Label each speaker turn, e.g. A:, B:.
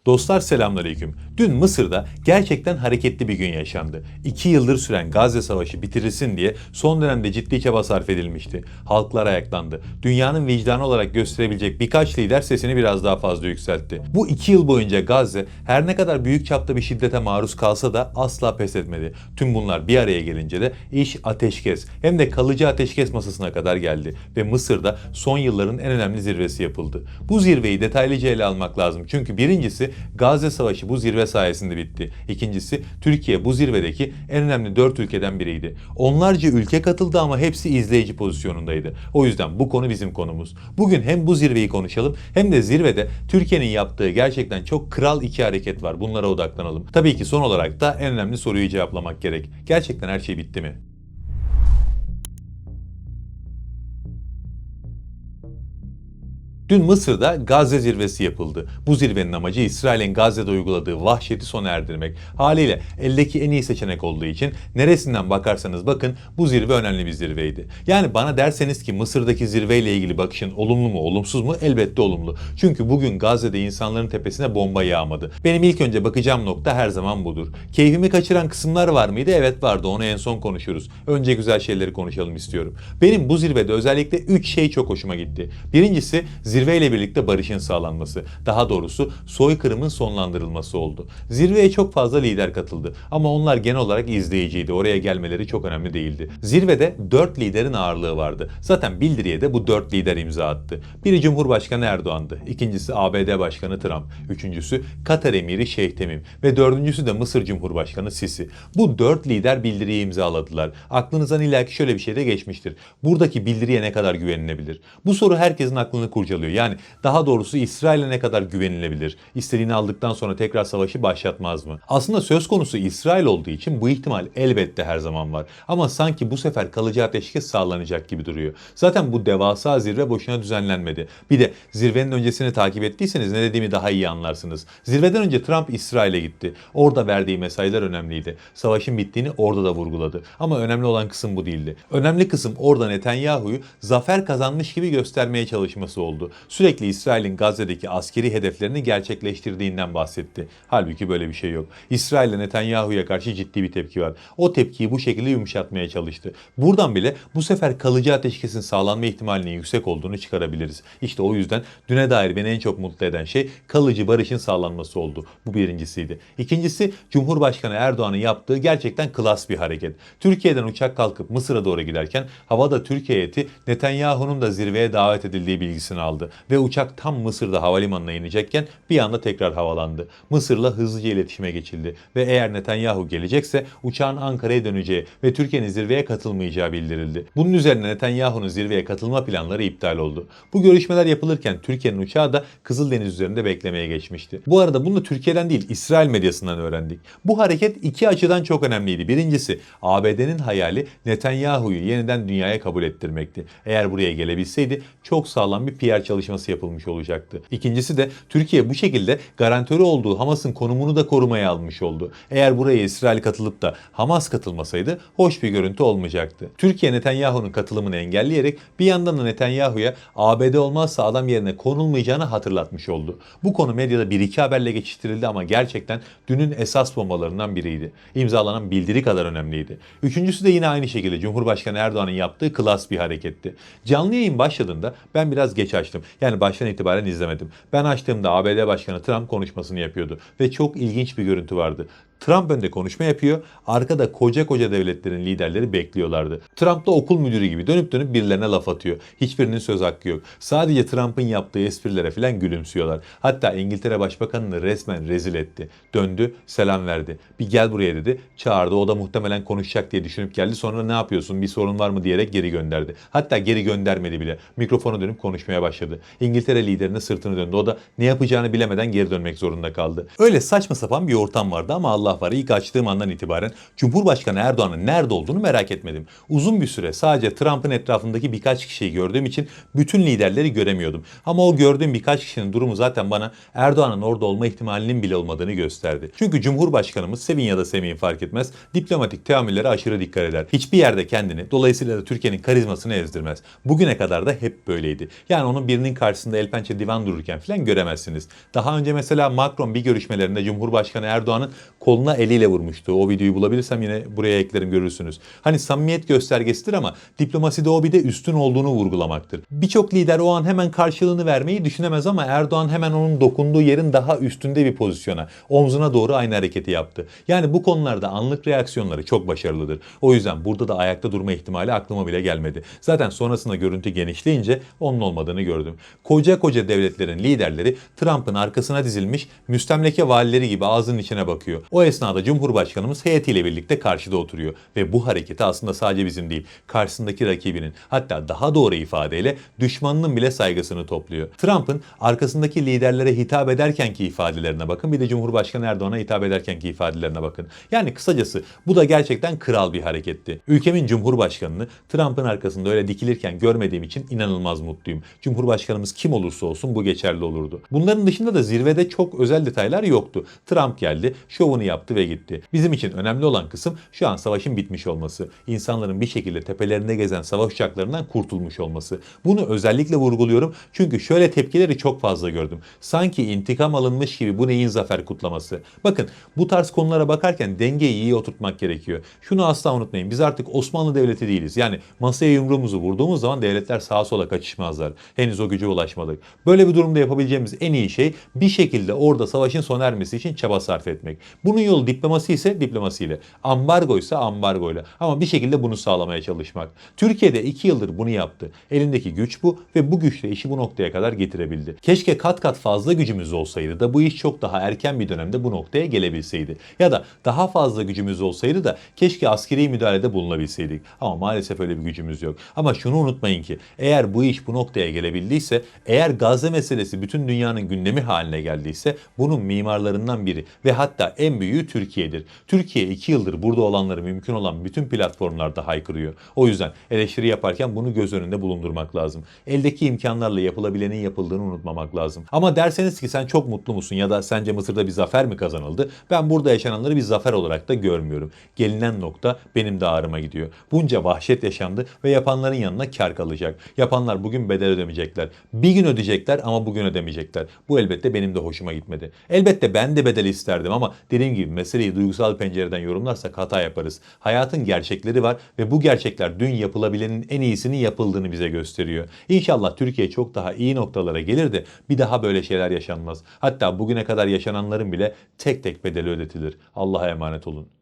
A: Dostlar selamünaleyküm. Dün Mısır'da gerçekten hareketli bir gün yaşandı. 2 yıldır süren Gazze Savaşı bitirilsin diye son dönemde ciddi çaba sarf edilmişti. Halklar ayaklandı. Dünyanın vicdanı olarak gösterebilecek birkaç lider sesini biraz daha fazla yükseltti. Bu 2 yıl boyunca Gazze her ne kadar büyük çapta bir şiddete maruz kalsa da asla pes etmedi. Tüm bunlar bir araya gelince de iş ateşkes hem de kalıcı ateşkes masasına kadar geldi ve Mısır'da son yılların en önemli zirvesi yapıldı. Bu zirveyi detaylıca ele almak lazım çünkü birincisi Gazze Savaşı bu zirve sayesinde bitti. İkincisi Türkiye bu zirvedeki en önemli 4 ülkeden biriydi. Onlarca ülke katıldı ama hepsi izleyici pozisyonundaydı. O yüzden bu konu bizim konumuz. Bugün hem bu zirveyi konuşalım hem de zirvede Türkiye'nin yaptığı gerçekten çok kral 2 hareket var. Bunlara odaklanalım. Tabii ki son olarak da en önemli soruyu cevaplamak gerek. Gerçekten her şey bitti mi? Dün Mısır'da Gazze zirvesi yapıldı. Bu zirvenin amacı İsrail'in Gazze'de uyguladığı vahşeti sona erdirmek. Haliyle eldeki en iyi seçenek olduğu için neresinden bakarsanız bakın bu zirve önemli bir zirveydi. Yani bana derseniz ki Mısır'daki zirveyle ilgili bakışın olumlu mu olumsuz mu? Elbette olumlu. Çünkü bugün Gazze'de insanların tepesine bomba yağmadı. Benim ilk önce bakacağım nokta her zaman budur. Keyfimi kaçıran kısımlar var mıydı? Evet vardı. Onu en son konuşuruz. Önce güzel şeyleri konuşalım istiyorum. Benim bu zirvede özellikle 3 şey çok hoşuma gitti. Birincisi zirveyle birlikte barışın sağlanması, daha doğrusu soykırımın sonlandırılması oldu. Zirveye çok fazla lider katıldı ama onlar genel olarak izleyiciydi. Oraya gelmeleri çok önemli değildi. Zirvede 4 liderin ağırlığı vardı. Zaten bildiriye de bu 4 lider imza attı. Biri Cumhurbaşkanı Erdoğan'dı, ikincisi ABD Başkanı Trump, üçüncüsü Katar Emiri Şeyh Temim ve dördüncüsü de Mısır Cumhurbaşkanı Sisi. Bu 4 lider bildiriyi imzaladılar. Aklınızdan illaki şöyle bir şey de geçmiştir. Buradaki bildiriye ne kadar güvenilebilir? Bu soru herkesin aklını kurcalıyor. Yani daha doğrusu İsrail'e ne kadar güvenilebilir? İstediğini aldıktan sonra tekrar savaşı başlatmaz mı? Aslında söz konusu İsrail olduğu için bu ihtimal elbette her zaman var. Ama sanki bu sefer kalıcı ateşkes sağlanacak gibi duruyor. Zaten bu devasa zirve boşuna düzenlenmedi. Bir de zirvenin öncesini takip ettiyseniz ne dediğimi daha iyi anlarsınız. Zirveden önce Trump İsrail'e gitti. Orada verdiği mesajlar önemliydi. Savaşın bittiğini orada da vurguladı. Ama önemli olan kısım bu değildi. Önemli kısım orada Netanyahu'yu zafer kazanmış gibi göstermeye çalışması oldu. Sürekli İsrail'in Gazze'deki askeri hedeflerini gerçekleştirdiğinden bahsetti. Halbuki böyle bir şey yok. İsrail'le Netanyahu'ya karşı ciddi bir tepki var. O tepkiyi bu şekilde yumuşatmaya çalıştı. Buradan bile bu sefer kalıcı ateşkesin sağlanma ihtimalinin yüksek olduğunu çıkarabiliriz. İşte o yüzden düne dair beni en çok mutlu eden şey kalıcı barışın sağlanması oldu. Bu birincisiydi. İkincisi Cumhurbaşkanı Erdoğan'ın yaptığı gerçekten klas bir hareket. Türkiye'den uçak kalkıp Mısır'a doğru giderken havada Türkiye heyeti Netanyahu'nun da zirveye davet edildiği bilgisini aldı. Ve uçak tam Mısır'da havalimanına inecekken bir anda tekrar havalandı. Mısır'la hızlıca iletişime geçildi ve eğer Netanyahu gelecekse uçağın Ankara'ya döneceği ve Türkiye'nin zirveye katılmayacağı bildirildi. Bunun üzerine Netanyahu'nun zirveye katılma planları iptal oldu. Bu görüşmeler yapılırken Türkiye'nin uçağı da Kızıldeniz üzerinde beklemeye geçmişti. Bu arada bunu da Türkiye'den değil İsrail medyasından öğrendik. Bu hareket iki açıdan çok önemliydi. Birincisi ABD'nin hayali Netanyahu'yu yeniden dünyaya kabul ettirmekti. Eğer buraya gelebilseydi çok sağlam bir PR çalışması yapılmış olacaktı. İkincisi de Türkiye bu şekilde garantörü olduğu Hamas'ın konumunu da korumaya almış oldu. Eğer buraya İsrail katılıp da Hamas katılmasaydı hoş bir görüntü olmayacaktı. Türkiye Netanyahu'nun katılımını engelleyerek bir yandan da Netanyahu'ya ABD olmazsa adam yerine konulmayacağını hatırlatmış oldu. Bu konu medyada bir iki haberle geçiştirildi ama gerçekten dünün esas bombalarından biriydi. İmzalanan bildiri kadar önemliydi. Üçüncüsü de yine aynı şekilde Cumhurbaşkanı Erdoğan'ın yaptığı klas bir hareketti. Canlı yayın başladığında ben biraz geç açtım. Yani baştan itibaren izlemedim. Ben açtığımda ABD Başkanı Trump konuşmasını yapıyordu ve çok ilginç bir görüntü vardı. Trump önde konuşma yapıyor, arkada koca koca devletlerin liderleri bekliyorlardı. Trump da okul müdürü gibi dönüp dönüp birilerine laf atıyor. Hiçbirinin söz hakkı yok. Sadece Trump'ın yaptığı esprilere falan gülümsüyorlar. Hatta İngiltere Başbakanı'nı resmen rezil etti. Döndü, selam verdi. Bir gel buraya dedi, çağırdı. O da muhtemelen konuşacak diye düşünüp geldi. Sonra ne yapıyorsun, bir sorun var mı diyerek geri gönderdi. Hatta geri göndermedi bile. Mikrofonu dönüp konuşmaya başladı. İngiltere liderine sırtını döndü. O da ne yapacağını bilemeden geri dönmek zorunda kaldı. Öyle saçma sapan bir ortam vardı ama Allah var ilk açtığım andan itibaren Cumhurbaşkanı Erdoğan'ın nerede olduğunu merak etmedim. Uzun bir süre sadece Trump'ın etrafındaki birkaç kişiyi gördüğüm için bütün liderleri göremiyordum. Ama o gördüğüm birkaç kişinin durumu zaten bana Erdoğan'ın orada olma ihtimalinin bile olmadığını gösterdi. Çünkü Cumhurbaşkanımız sevin ya da sevmeyin fark etmez diplomatik teamüllere aşırı dikkat eder. Hiçbir yerde kendini dolayısıyla da Türkiye'nin karizmasını ezdirmez. Bugüne kadar da hep böyleydi. Yani onun birinin karşısında el pençe divan dururken falan göremezsiniz. Daha önce mesela Macron bir görüşmelerinde Cumhurbaşkanı Erdoğan'ın koluna eliyle vurmuştu. O videoyu bulabilirsem yine buraya eklerim görürsünüz. Hani samimiyet göstergesidir ama diplomaside o bir de üstün olduğunu vurgulamaktır. Birçok lider o an hemen karşılığını vermeyi düşünemez ama Erdoğan hemen onun dokunduğu yerin daha üstünde bir pozisyona, omzuna doğru aynı hareketi yaptı. Yani bu konularda anlık reaksiyonları çok başarılıdır. O yüzden burada da ayakta durma ihtimali aklıma bile gelmedi. Zaten sonrasında görüntü genişleyince onun olmadığını gördüm. Koca koca devletlerin liderleri Trump'ın arkasına dizilmiş müstemleke valileri gibi ağzının içine bakıyor. O esnada Cumhurbaşkanımız heyetiyle birlikte karşıda oturuyor ve bu hareketi aslında sadece bizim değil, karşısındaki rakibinin, hatta daha doğru ifadeyle düşmanının bile saygısını topluyor. Trump'ın arkasındaki liderlere hitap ederkenki ifadelerine bakın, bir de Cumhurbaşkanı Erdoğan'a hitap ederkenki ifadelerine bakın. Yani kısacası bu da gerçekten kral bir hareketti. Ülkemin Cumhurbaşkanını Trump'ın arkasında öyle dikilirken görmediğim için inanılmaz mutluyum. Cumhurbaşkanımız kim olursa olsun bu geçerli olurdu. Bunların dışında da zirvede çok özel detaylar yoktu. Trump geldi, şovunu yaptı ve gitti. Bizim için önemli olan kısım şu an savaşın bitmiş olması. İnsanların bir şekilde tepelerinde gezen savaş uçaklarından kurtulmuş olması. Bunu özellikle vurguluyorum çünkü şöyle tepkileri çok fazla gördüm. Sanki intikam alınmış gibi bu neyin zafer kutlaması. Bakın bu tarz konulara bakarken dengeyi iyi oturtmak gerekiyor. Şunu asla unutmayın, biz artık Osmanlı Devleti değiliz. Yani masaya yumruğumuzu vurduğumuz zaman devletler sağa sola kaçışmazlar. Henüz o güce ulaşmadık. Böyle bir durumda yapabileceğimiz en iyi şey bir şekilde orada savaşın sona ermesi için çaba sarf etmek. Bunun yolu diplomasi ise diplomasiyle, ambargo ise ambargoyla, ama bir şekilde bunu sağlamaya çalışmak. Türkiye'de 2 yıldır bunu yaptı. Elindeki güç bu ve bu güçle işi bu noktaya kadar getirebildi. Keşke kat kat fazla gücümüz olsaydı da bu iş çok daha erken bir dönemde bu noktaya gelebilseydi. Ya da daha fazla gücümüz olsaydı da keşke askeri müdahalede bulunabilseydik. Ama maalesef öyle bir gücümüz yok. Ama şunu unutmayın ki eğer bu iş bu noktaya gelebildiyse, eğer Gazze meselesi bütün dünyanın gündemi haline geldiyse bunun mimarlarından biri ve hatta en büyüğü Türkiye'dir. Türkiye 2 yıldır burada olanları mümkün olan bütün platformlarda haykırıyor. O yüzden eleştiri yaparken bunu göz önünde bulundurmak lazım. Eldeki imkanlarla yapılabilenin yapıldığını unutmamak lazım. Ama derseniz ki sen çok mutlu musun ya da sence Mısır'da bir zafer mi kazanıldı? Ben burada yaşananları bir zafer olarak da görmüyorum. Gelinen nokta benim de ağrıma gidiyor. Bunca vahşet yaşandı ve yapanların yanına kar kalacak. Yapanlar bugün bedel ödemeyecekler. Bir gün ödeyecekler ama bugün ödemeyecekler. Bu elbette benim de hoşuma gitmedi. Elbette ben de bedel isterdim ama dediğim gibi meseleyi duygusal pencereden yorumlarsak hata yaparız. Hayatın gerçekleri var ve bu gerçekler dün yapılabilenin en iyisinin yapıldığını bize gösteriyor. İnşallah Türkiye çok daha iyi noktalara gelir de bir daha böyle şeyler yaşanmaz. Hatta bugüne kadar yaşananların bile tek tek bedeli ödetilir. Allah'a emanet olun.